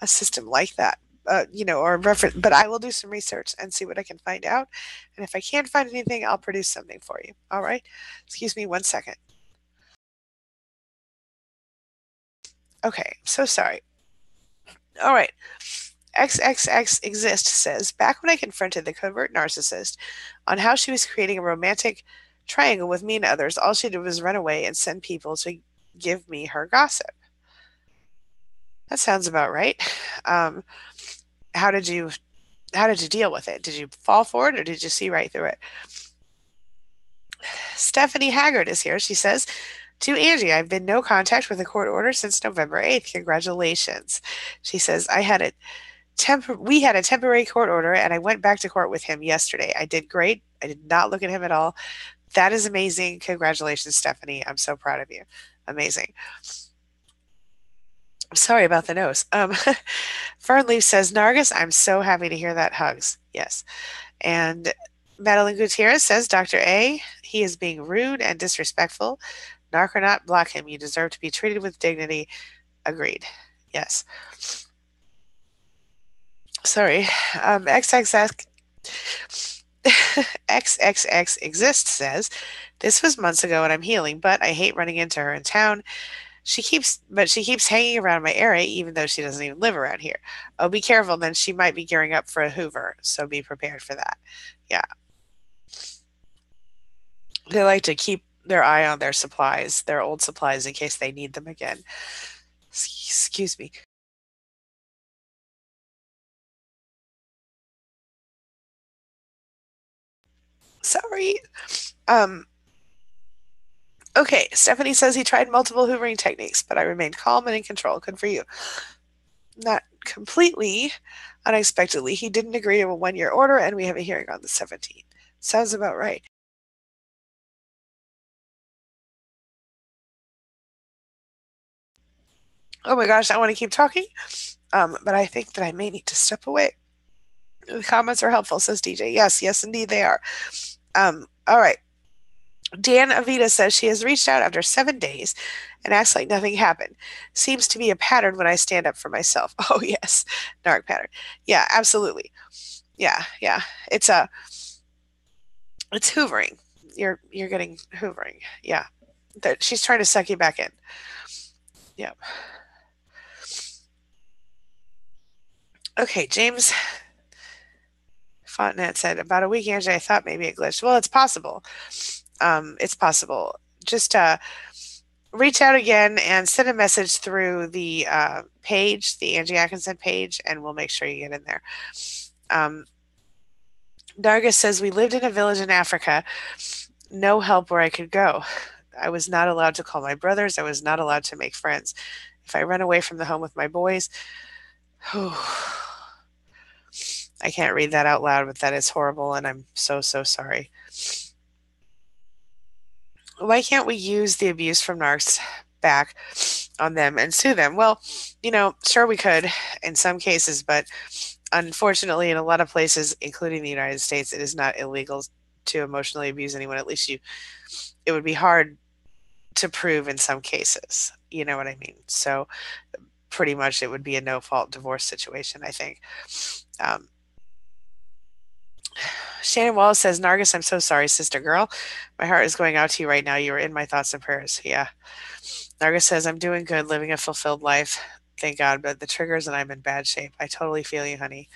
a system like that, or a reference, but I will do some research and see what I can find out. And if I can't find anything, I'll produce something for you. All right? Excuse me 1 second. Okay, so sorry. All right. XXX Exist says, back when I confronted the covert narcissist on how she was creating a romantic triangle with me and others, all she did was run away and send people to give me her gossip. That sounds about right. Um, how did you how did you deal with it? Did you fall for it or did you see right through it? Stephanie Haggard is here. She says, to Angie, I've been no contact with a court order since November 8th. Congratulations. She says, we had a temporary court order and I went back to court with him yesterday. I did great. I did not look at him at all. That is amazing. Congratulations, Stephanie. I'm so proud of you. Amazing. I'm sorry about the nose. Fernleaf says, Nargis, I'm so happy to hear that. Hugs. Yes. And Madeline Gutierrez says, Dr. A, he is being rude and disrespectful. Narc or not, block him. You deserve to be treated with dignity. Agreed. Yes. Sorry. XXX XXX Exist says, this was months ago and I'm healing, but I hate running into her in town. She keeps hanging around my area even though she doesn't even live around here. Oh, be careful, then she might be gearing up for a Hoover, so be prepared for that. Yeah. They like to keep their eye on their supplies, their old supplies, in case they need them again. Excuse me. Sorry. Um, okay, Stephanie says he tried multiple hoovering techniques, but I remained calm and in control. Good for you. Not completely unexpectedly, he didn't agree to a 1 year order, and we have a hearing on the 17th. Sounds about right. Oh my gosh, I want to keep talking, but I think that I may need to step away. The comments are helpful, says DJ. Yes, yes, indeed they are. All right. Dan Avita says she has reached out after 7 days and acts like nothing happened. Seems to be a pattern when I stand up for myself. Oh yes, narc pattern. Yeah, absolutely. Yeah, yeah. It's a it's hoovering. You're getting hoovering. Yeah. That she's trying to suck you back in. Yeah. Okay, James Fontenette said about a week, Angie, I thought maybe it glitched. Well, it's possible. It's possible. Just reach out again and send a message through the page, the Angie Atkinson page, and we'll make sure you get in there. Um, Darga says, we lived in a village in Africa, no help where I could go. I was not allowed to call my brothers. I was not allowed to make friends. If I run away from the home with my boys, I can't read that out loud, but that is horrible, and I'm so, so sorry. Why can't we use the abuse from narcs back on them and sue them? Well, sure we could in some cases, but unfortunately, in a lot of places, including the United States, it is not illegal to emotionally abuse anyone. At least it would be hard to prove in some cases. You know what I mean? So pretty much it would be a no fault divorce situation, I think. Um, Shannon Wallace says, Nargis, I'm so sorry, sister girl. My heart is going out to you right now. You are in my thoughts and prayers. Yeah. Nargis says, I'm doing good, living a fulfilled life. Thank God, but the triggers and I'm in bad shape. I totally feel you, honey.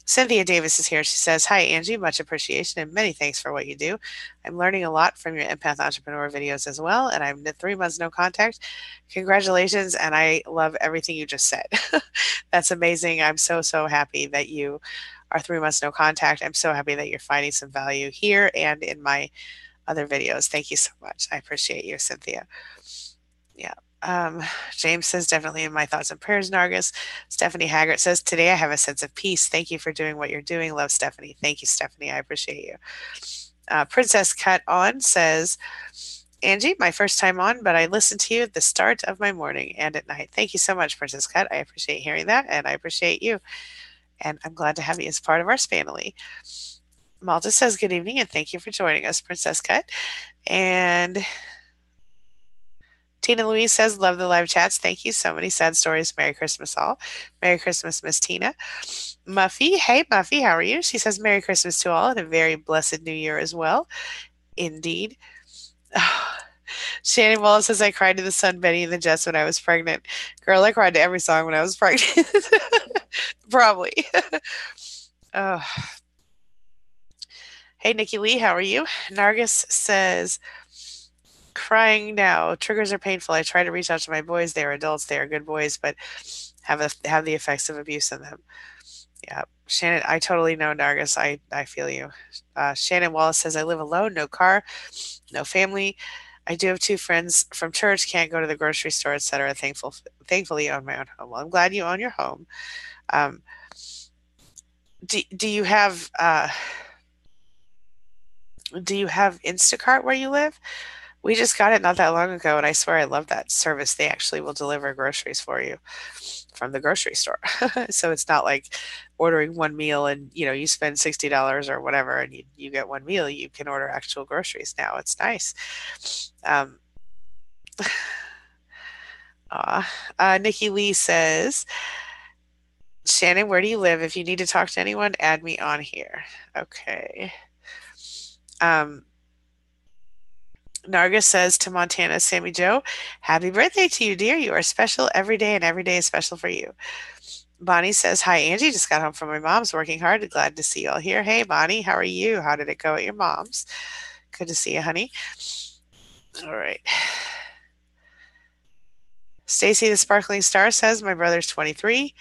Cynthia Davis is here. She says, Hi, Angie. Much appreciation and many thanks for what you do. I'm learning a lot from your empath entrepreneur videos as well, and I'm 3 months no contact. Congratulations, and I love everything you just said. That's amazing. I'm so, so happy that you are 3 months no contact. I'm so happy that you're finding some value here and in my other videos. Thank you so much. I appreciate you, Cynthia. Yeah. Um, James says, definitely in my thoughts and prayers, Nargis. Stephanie Haggart says, today I have a sense of peace. Thank you for doing what you're doing. Love, Stephanie. Thank you, Stephanie. I appreciate you. Princess Cut On says, Angie, my first time on, but I listen to you at the start of my morning and at night. Thank you so much, Princess Cut. I appreciate hearing that, and I appreciate you. And I'm glad to have you as part of our Spanily. Malta says, good evening, and thank you for joining us, Princess Cut. And Tina Louise says, love the live chats. Thank you. So many sad stories. Merry Christmas, all. Merry Christmas, Miss Tina. Muffy, hey, Muffy, how are you? She says, Merry Christmas to all and a very blessed New Year as well. Indeed. Shannon Wallace says, I cried to the sun, Benny and the Jets when I was pregnant. Girl, I cried to every song when I was pregnant. Probably. Oh. Hey, Nikki Lee, how are you? Nargis says, crying now. Triggers are painful. I try to reach out to my boys. They are adults. They are good boys, but have the effects of abuse in them. Yeah. Shannon, I totally know, Nargis. I feel you. Shannon Wallace says, I live alone, no car, no family. I do have 2 friends from church, can't go to the grocery store, etc. Thankfully, own my own home. Well, I'm glad you own your home. Um, do you have Instacart where you live? We just got it not that long ago, and I swear I love that service. They actually will deliver groceries for you from the grocery store. So it's not like ordering one meal and you spend $60 or whatever and you get one meal. You can order actual groceries now. It's nice. Um, Nikki Lee says, Shannon, where do you live? If you need to talk to anyone, add me on here. Okay. Narga says to Montana, Sammy Joe, happy birthday to you, dear. You are special every day, and every day is special for you. Bonnie says, hi, Angie. Just got home from my mom's, working hard. Glad to see you all here. Hey, Bonnie, how are you? How did it go at your mom's? Good to see you, honey. All right. Stacy the Sparkling Star says, my brother's 23,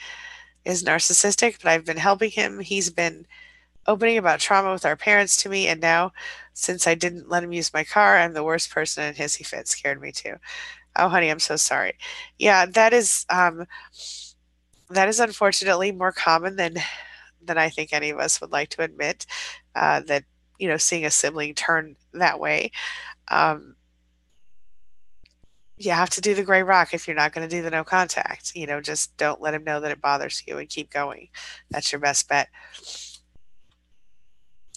is narcissistic, but I've been helping him. He's been opening about trauma with our parents to me, and now, since I didn't let him use my car, I'm the worst person in hissy fit. Scared me too. Oh, honey, I'm so sorry. Yeah, that is unfortunately more common than I think any of us would like to admit. That seeing a sibling turn that way. You have to do the gray rock if you're not going to do the no contact. Just don't let him know that it bothers you and keep going. That's your best bet.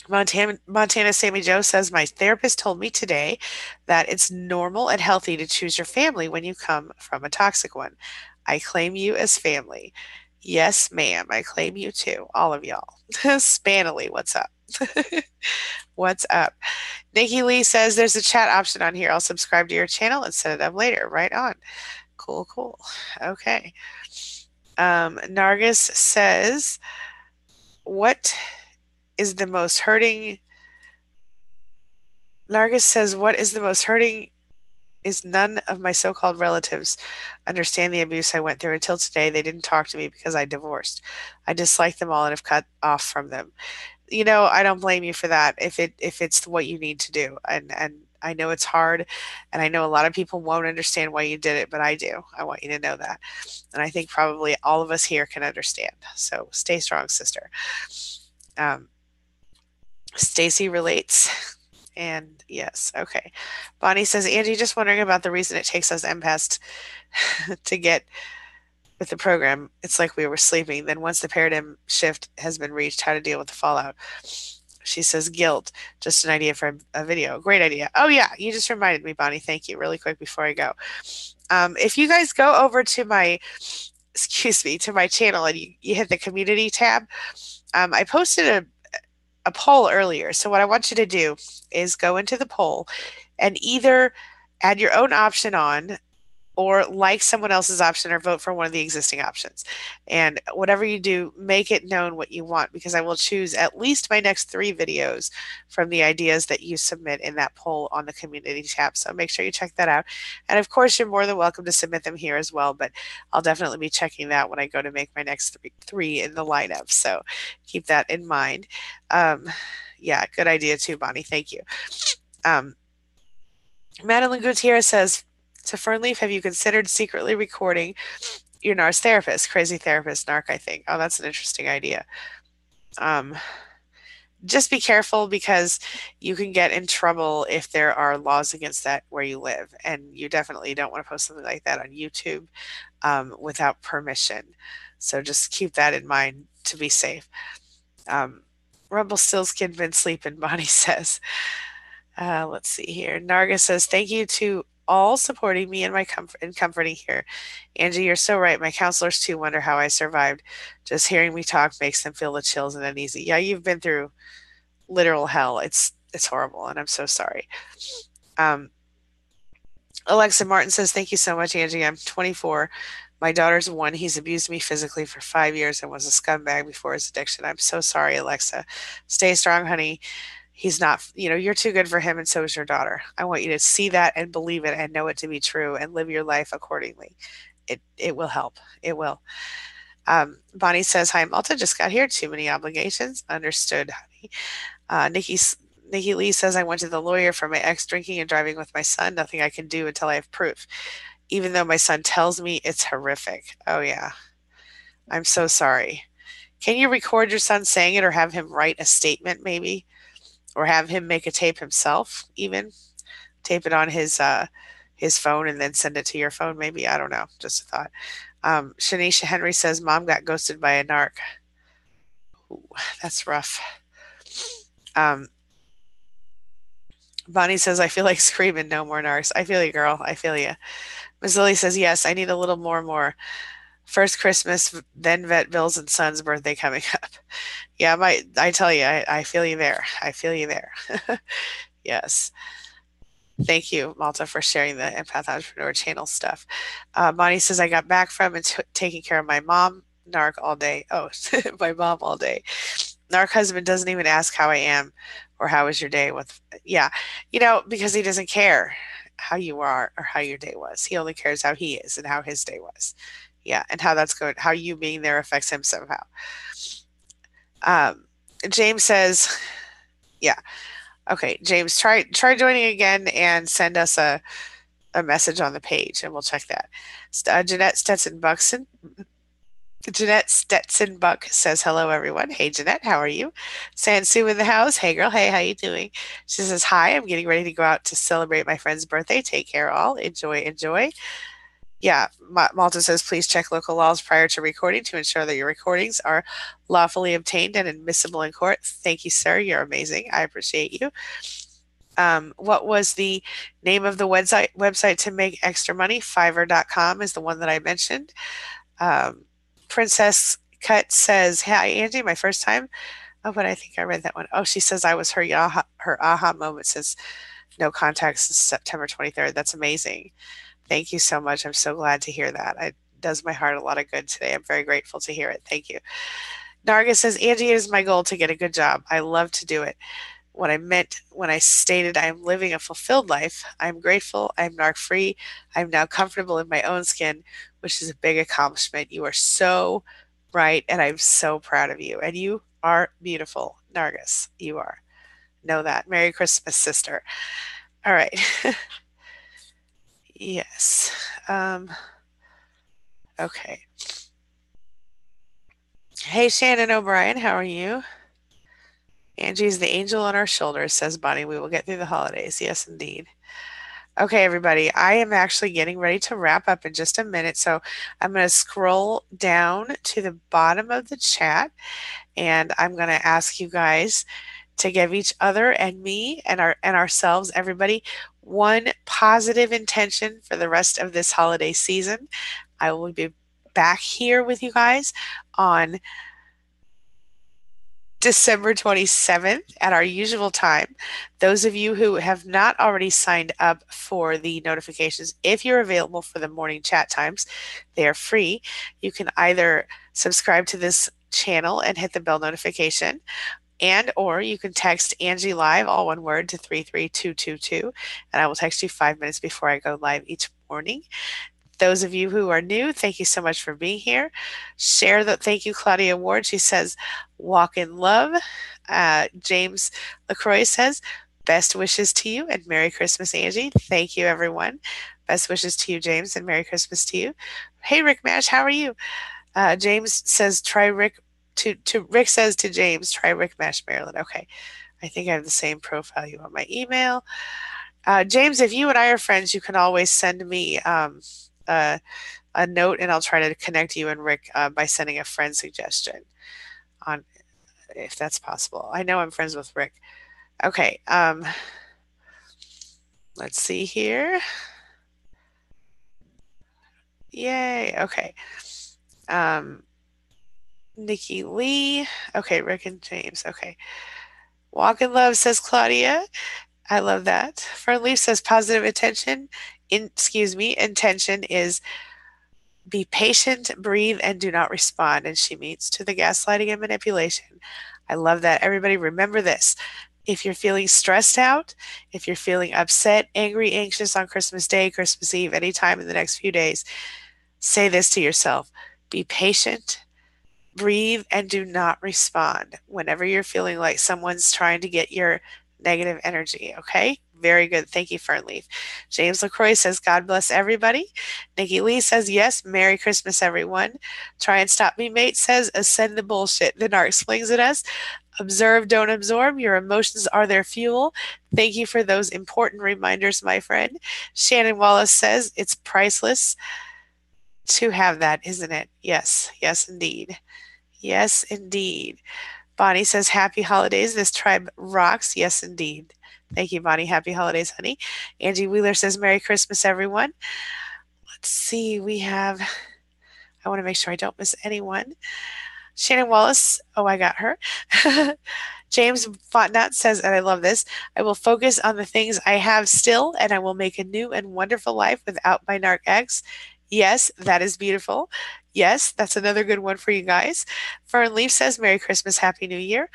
Montana Sammy Joe says, my therapist told me today that it's normal and healthy to choose your family when you come from a toxic one. I claim you as family. Yes, ma'am. I claim you too. All of y'all. Spanily, what's up? What's up? Nikki Lee says, there's a chat option on here. I'll subscribe to your channel and set it up later. Right on. Cool, cool. Okay. Nargis says, what is the most hurting? Nargis says, what is the most hurting is none of my so-called relatives understand the abuse I went through until today. They didn't talk to me because I divorced. I dislike them all and have cut off from them. I don't blame you for that if it's what you need to do. And I know it's hard, and I know a lot of people won't understand why you did it, but I do. I want you to know that. And I think probably all of us here can understand. So stay strong, sister. Stacy relates. And yes, okay. Bonnie says, Angie, just wondering about the reason it takes us empaths to get with the program. It's like we were sleeping. Then once the paradigm shift has been reached, how to deal with the fallout. She says, guilt. Just an idea for a video. Great idea. Oh, yeah. You just reminded me, Bonnie. Thank you. Really quick before I go. If you guys go over to my channel and you hit the community tab, I posted a poll earlier. So what I want you to do is go into the poll and either add your own option on or like someone else's option or vote for one of the existing options. And whatever you do, make it known what you want, because I will choose at least my next 3 videos from the ideas that you submit in that poll on the community tab. So make sure you check that out. And of course, you're more than welcome to submit them here as well, but I'll definitely be checking that when I go to make my next three in the lineup. So keep that in mind. Yeah, good idea too, Bonnie. Thank you. Madeline Gutierrez says, to Fernleaf, have you considered secretly recording your NARS therapist? Crazy therapist, NARC, I think. Oh, that's an interesting idea. Just be careful, because you can get in trouble if there are laws against that where you live. And you definitely don't want to post something like that on YouTube without permission. So just keep that in mind to be safe. Rumpelstiltskin been sleeping, Bonnie says. Let's see here. Narga says, thank you to all supporting me in my comfort and comforting here. Angie, you're so right. My counselors too wonder how I survived. Just hearing me talk makes them feel the chills and uneasy. Yeah, you've been through literal hell. It's horrible, and I'm so sorry. Alexa Martin says, thank you so much, Angie. I'm 24. My daughter's 1. He's abused me physically for 5 years and was a scumbag before his addiction. I'm so sorry, Alexa. Stay strong, honey. He's not, you're too good for him, and so is your daughter. I want you to see that and believe it and know it to be true and live your life accordingly. It will help. It will. Bonnie says, hi, Malta, just got here. Too many obligations. Understood, honey. Nikki Lee says, I went to the lawyer for my ex drinking and driving with my son. Nothing I can do until I have proof, even though my son tells me it's horrific. Oh, yeah. I'm so sorry. Can you record your son saying it, or have him write a statement maybe? Or have him make a tape himself, even tape it on his phone and then send it to your phone. Maybe, I don't know. Just a thought. Shanisha Henry says, Mom got ghosted by a narc. Ooh, that's rough. Bonnie says, I feel like screaming, no more narcs. I feel you, girl. I feel you. Ms. Lily says, yes, I need a little more. First Christmas, then vet bills and son's birthday coming up. Yeah, I tell you, I feel you there. I feel you there. Yes. Thank you, Malta, for sharing the Empath Entrepreneur channel stuff. Bonnie says, I got back from and taking care of my mom, narc all day. Oh, my mom all day. Narc husband doesn't even ask how I am or how was your day with, yeah, because he doesn't care how you are or how your day was. He only cares how he is and how his day was. Yeah, and how that's going, how you being there affects him somehow. James says, yeah. Okay, James, try joining again and send us a message on the page, and we'll check that. Jeanette Stetson Buck says, hello, everyone. Hey, Jeanette, how are you? Sansu in the house. Hey, girl. Hey, how you doing? She says, hi, I'm getting ready to go out to celebrate my friend's birthday. Take care, all. Enjoy, enjoy. Yeah, Malta says, please check local laws prior to recording to ensure that your recordings are lawfully obtained and admissible in court. Thank you, sir. You're amazing. I appreciate you. What was the name of the website to make extra money? Fiverr.com is the one that I mentioned. Princess Cut says, hi, Angie, my first time. Oh, but I think I read that one. Oh, she says I was her aha moment since no contact since September 23rd. That's amazing. Thank you so much. I'm so glad to hear that. It does my heart a lot of good today. I'm very grateful to hear it. Thank you. Narga says, Angie, it is my goal to get a good job. I love to do it. What I meant when I stated I am living a fulfilled life. I'm grateful. I'm narc free. I'm now comfortable in my own skin, which is a big accomplishment. You are so right, and I'm so proud of you. And you are beautiful, Nargis. You are. Know that. Merry Christmas, sister. All right. Yes. Okay. Hey, Shannon O'Brien, how are you? Angie's the angel on our shoulders, says Bonnie. We will get through the holidays. Yes, indeed. Okay, everybody, I am actually getting ready to wrap up in just a minute. So I'm going to scroll down to the bottom of the chat, and I'm going to ask you guys to give each other and me and ourselves, everybody, one positive intention for the rest of this holiday season. I will be back here with you guys on December 27th at our usual time. Those of you who have not already signed up for the notifications, if you're available for the morning chat times, they are free. You can either subscribe to this channel and hit the bell notification, and or you can text AngieLive, all one word, to 33222, and I will text you 5 minutes before I go live each morning. Those of you who are new, thank you so much for being here. Share the thank you, Claudia Ward. She says, walk in love. James LaCroix says, best wishes to you and Merry Christmas, Angie. Thank you, everyone. Best wishes to you, James, and Merry Christmas to you. Hey, Rick Mash, how are you? James says, try Rick. Rick says to James, try Rick Mash, Maryland. Okay. I think I have the same profile. You want my email? James, if you and I are friends, you can always send me a note, and I'll try to connect you and Rick by sending a friend suggestion on, if that's possible. I know I'm friends with Rick. Okay. Let's see here. Yay. Okay. Nikki Lee. Okay, Rick and James. Okay. Walk in love, says Claudia. I love that. Fernleaf says positive intention. Intention is be patient, breathe, and do not respond. And she means to the gaslighting and manipulation. I love that. Everybody remember this. If you're feeling stressed out, if you're feeling upset, angry, anxious on Christmas Day, Christmas Eve, anytime in the next few days, say this to yourself. Be patient, breathe, and do not respond whenever you're feeling like someone's trying to get your negative energy, okay? Very good. Thank you, Fernleaf. James LaCroix says, God bless everybody. Nikki Lee says, yes, Merry Christmas, everyone. Try and Stop Me Mate says, ascend the bullshit. The narc slings at us. Observe, don't absorb. Your emotions are their fuel. Thank you for those important reminders, my friend. Shannon Wallace says, it's priceless to have that, isn't it? Yes, yes, indeed. Yes, indeed. Bonnie says, happy holidays. This tribe rocks. Yes, indeed. Thank you, Bonnie. Happy holidays, honey. Angie Wheeler says, Merry Christmas, everyone. Let's see. We have, I want to make sure I don't miss anyone. Shannon Wallace. Oh, I got her. James Fontenot says, and I love this, I will focus on the things I have still, and I will make a new and wonderful life without my narc ex. Yes, that is beautiful. Yes, that's another good one for you guys. Fern Leaf says, Merry Christmas, Happy New Year.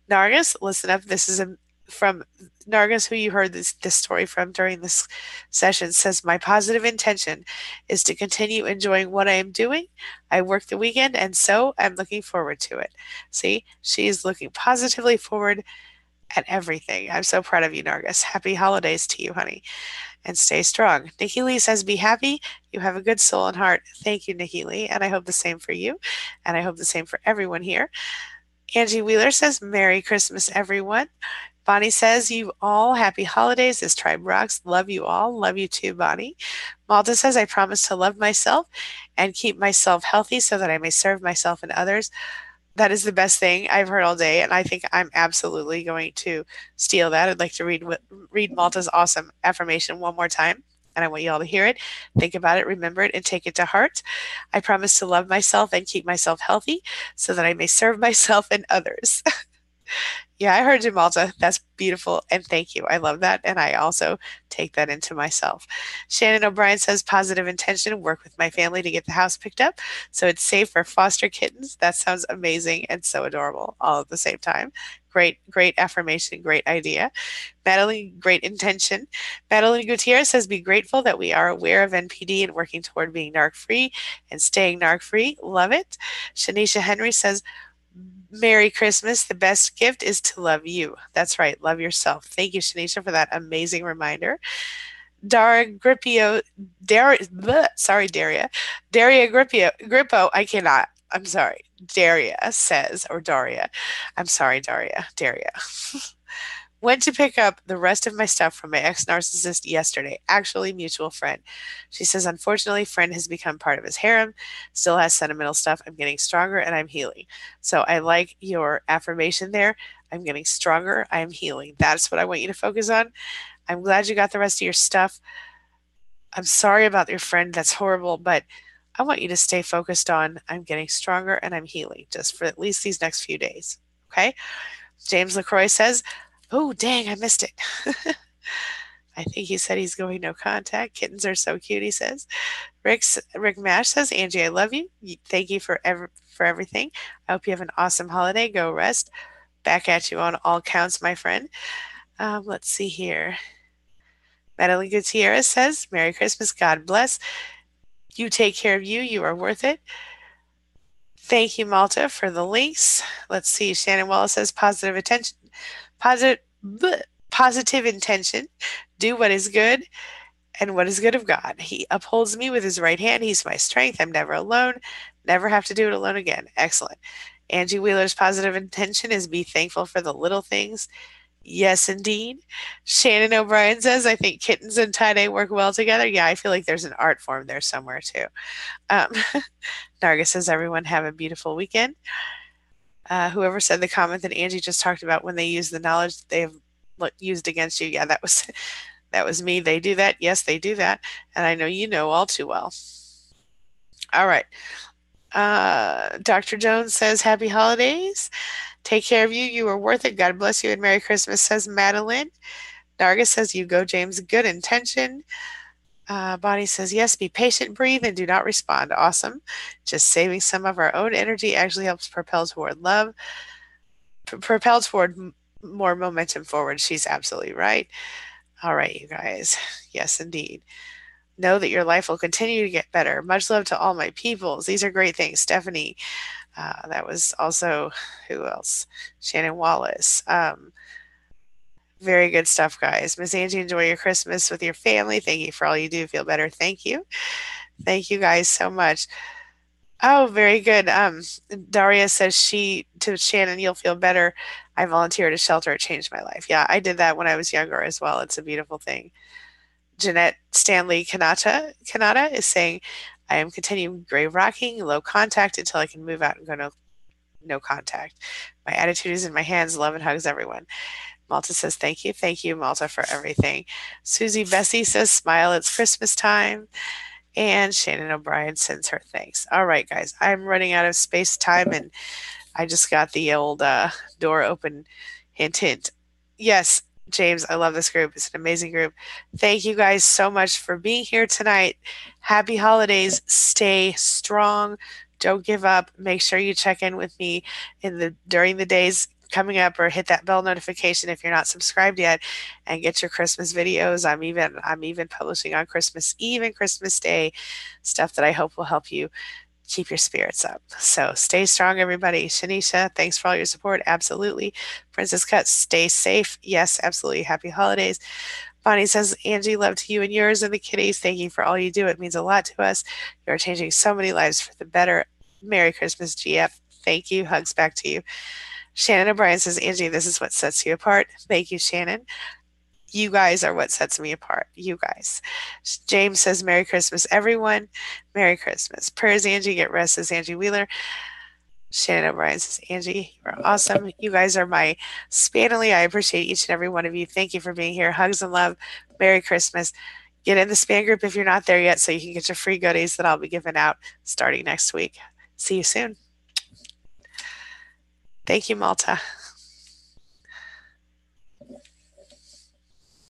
Nargis, listen up. This is from Nargis, who you heard this story from during this session, says, my positive intention is to continue enjoying what I am doing. I work the weekend, and so I'm looking forward to it. See, she's looking positively forward at everything. I'm so proud of you, Nargis. Happy holidays to you, honey, and stay strong. Nikki Lee says, be happy. You have a good soul and heart. Thank you, Nikki Lee, and I hope the same for you, and I hope the same for everyone here. Angie Wheeler says, Merry Christmas, everyone. Bonnie says, you all happy holidays. This tribe rocks. Love you all. Love you too, Bonnie. Malta says, I promise to love myself and keep myself healthy so that I may serve myself and others. That is the best thing I've heard all day, and I think I'm absolutely going to steal that. I'd like to read Malta's awesome affirmation one more time, and I want you all to hear it, think about it, remember it, and take it to heart. I promise to love myself and keep myself healthy so that I may serve myself and others. Yeah, I heard you, Malta. That's beautiful. And thank you. I love that. And I also take that into myself. Shannon O'Brien says, positive intention, work with my family to get the house picked up so it's safe for foster kittens. That sounds amazing and so adorable all at the same time. Great, great affirmation. Great idea. Madeline, great intention. Madeline Gutierrez says, be grateful that we are aware of NPD and working toward being narc free and staying narc free. Love it. Shanisha Henry says, Merry Christmas. The best gift is to love you. That's right. Love yourself. Thank you, Shanisha, for that amazing reminder. Daria Grippo, Daria Grippo, I cannot. I'm sorry. Daria says, or Daria. I'm sorry, Daria. Went to pick up the rest of my stuff from my ex-narcissist yesterday, actually mutual friend. She says, unfortunately, friend has become part of his harem, still has sentimental stuff. I'm getting stronger and I'm healing. So I like your affirmation there. I'm getting stronger. I'm healing. That's what I want you to focus on. I'm glad you got the rest of your stuff. I'm sorry about your friend. That's horrible, but I want you to stay focused on I'm getting stronger and I'm healing just for at least these next few days. Okay. James LaCroix says, oh, dang, I missed it. I think he said he's going no contact. Kittens are so cute, he says. Rick Mash says, Angie, I love you. Thank you for everything. I hope you have an awesome holiday. Go rest. Back at you on all counts, my friend. Let's see here. Madeline Gutierrez says, Merry Christmas. God bless. You take care of you. You are worth it. Thank you, Malta, for the links. Let's see. Shannon Wallace says, positive attention. Positive intention. Do what is good and what is good of God. He upholds me with his right hand. He's my strength. I'm never alone. Never have to do it alone again. Excellent. Angie Wheeler's positive intention is be thankful for the little things. Yes, indeed. Shannon O'Brien says, I think kittens and tie-dye work well together. Yeah, I feel like there's an art form there somewhere too. Narga says, everyone have a beautiful weekend. Whoever said the comment that Angie just talked about when they use the knowledge that they've used against you. Yeah, that was me. They do that. Yes, they do that. And I know you know all too well. All right. Dr. Jones says, happy holidays. Take care of you. You are worth it. God bless you and Merry Christmas, says Madeline. Narga says, you go, James. Good intention. Bonnie says, yes, be patient, breathe, and do not respond. Awesome. Just saving some of our own energy actually helps propel toward love, propel toward more momentum forward. She's absolutely right. All right, you guys. Yes, indeed. Know that your life will continue to get better. Much love to all my peoples. These are great things. Stephanie, that was also, who else? Shannon Wallace. Very good stuff, guys. Miss Angie, enjoy your Christmas with your family. Thank you for all you do. Feel better. Thank you. Thank you guys so much. Oh, very good. Daria says to Shannon, you'll feel better. I volunteered at a shelter. It changed my life. Yeah, I did that when I was younger as well. It's a beautiful thing. Jeanette Stanley Kanata is saying, I am continuing grave rocking, low contact until I can move out and go no contact. My attitude is in my hands. Love and hugs, everyone. Malta says, thank you. Thank you, Malta, for everything. Susie Bessie says, smile, it's Christmas time. And Shannon O'Brien sends her thanks. All right, guys, I'm running out of space time, and I just got the old door open. Hint, hint. Yes, James, I love this group. It's an amazing group. Thank you guys so much for being here tonight. Happy holidays. Stay strong. Don't give up. Make sure you check in with me during the days coming up, or hit that bell notification if you're not subscribed yet, and get your Christmas videos. I'm even publishing on Christmas Eve and Christmas Day stuff that I hope will help you keep your spirits up. So stay strong, everybody. Shanisha, thanks for all your support. Absolutely. Princess Cut, stay safe. Yes, absolutely. Happy holidays. Bonnie says, Angie, love to you and yours and the kitties. Thank you for all you do. It means a lot to us. You are changing so many lives for the better. Merry Christmas, GF. Thank you. Hugs back to you. Shannon O'Brien says, Angie, this is what sets you apart. Thank you, Shannon. You guys are what sets me apart. You guys. James says, Merry Christmas, everyone. Merry Christmas. Prayers, Angie. Get rest, says Angie Wheeler. Shannon O'Brien says, Angie, you're awesome. You guys are my Spanily. I appreciate each and every one of you. Thank you for being here. Hugs and love. Merry Christmas. Get in the Span group if you're not there yet so you can get your free goodies that I'll be giving out starting next week. See you soon. Thank you, Malta.